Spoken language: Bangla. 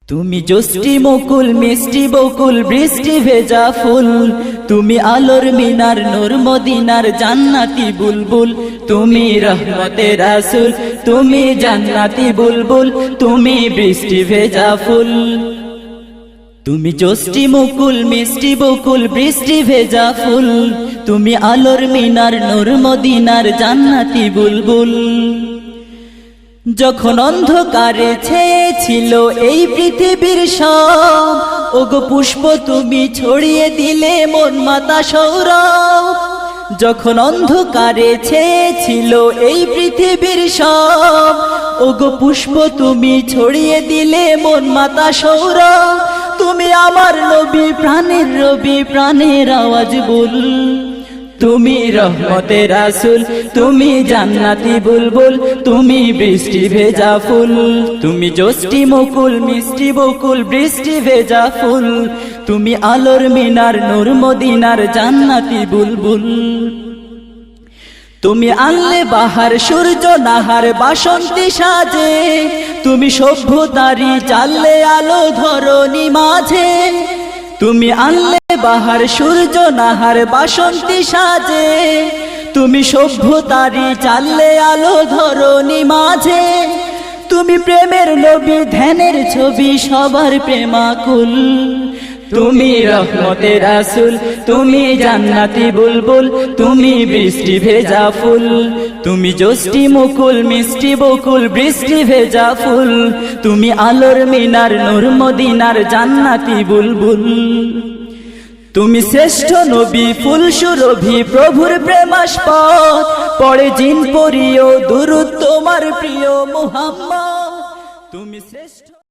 তুমি জষ্টি মুকুল মিষ্টি বকুল বৃষ্টি ভেজা ফুল, তুমি আলোর মিনার নূর মদিনার জান্নাতি বুলবুল, তুমি রহমতের রাসূল, তুমি জান্নাতি বুলবুল, তুমি বৃষ্টি ভেজা ফুল। তুমি জষ্টি মুকুল মিষ্টি বকুল বৃষ্টি ভেজা ফুল, তুমি আলোর মিনার নূর মদিনার জান্নাতি বুলবুল। যখন অন্ধকারে ছেয়েছিল এই পৃথিবীর সব, ওগো পুষ্প তুমি ছড়িয়ে দিলে মন মাতা সৌরভ। যখন অন্ধকারে ছেয়েছিল এই পৃথিবীর সব, ওগো পুষ্প তুমি ছড়িয়ে দিলে মন মাতা সৌরভ। তুমি আমার নবী প্রাণের রবি প্রাণের আওয়াজ বল, তুমি রহমতের রাসূল, তুমি জান্নাতি বুলবুল, তুমি বৃষ্টি ভেজা ফুল। তুমি জষ্টি মুকুল মিষ্টি বকুল বৃষ্টি ভেজা ফুল, তুমি আলোর মিনার নূর মদিনার জান্নাতি বুলবুল। তুমি আনলে বাহার সূর্য নাহার বাসন্তী সাজে, তুমি সভ্যতারি চাললে আলো ধরণী মাঝে। তুমি আনলে বাহার সূর্য নাহার বাসন্তী সাজে, তুমি সভ্যতারি চাললে আলো ধরণী মাঝে। তুমি প্রেমের নবী ধ্যানের ছবি সবার প্রেমাকুল, তুমি রহমতের রাসূল, তুমি জান্নাতি বুলবুল, তুমি বৃষ্টি ভেজা ফুল। তুমি জষ্টি মুকুল মিষ্টি বকুল বৃষ্টি ভেজা ফুল, তুমি আলোর মিনার নূর মদিনার জান্নাতি বুলবুল। তুমি শ্রেষ্ঠ নবী ফুল সুরভি প্রভুর প্রেমাস্পদ, পড়ে জিন পরিও দুরূদ তোমার প্রিয় মুহাম্মদ। তুমি শ্রেষ্ঠ।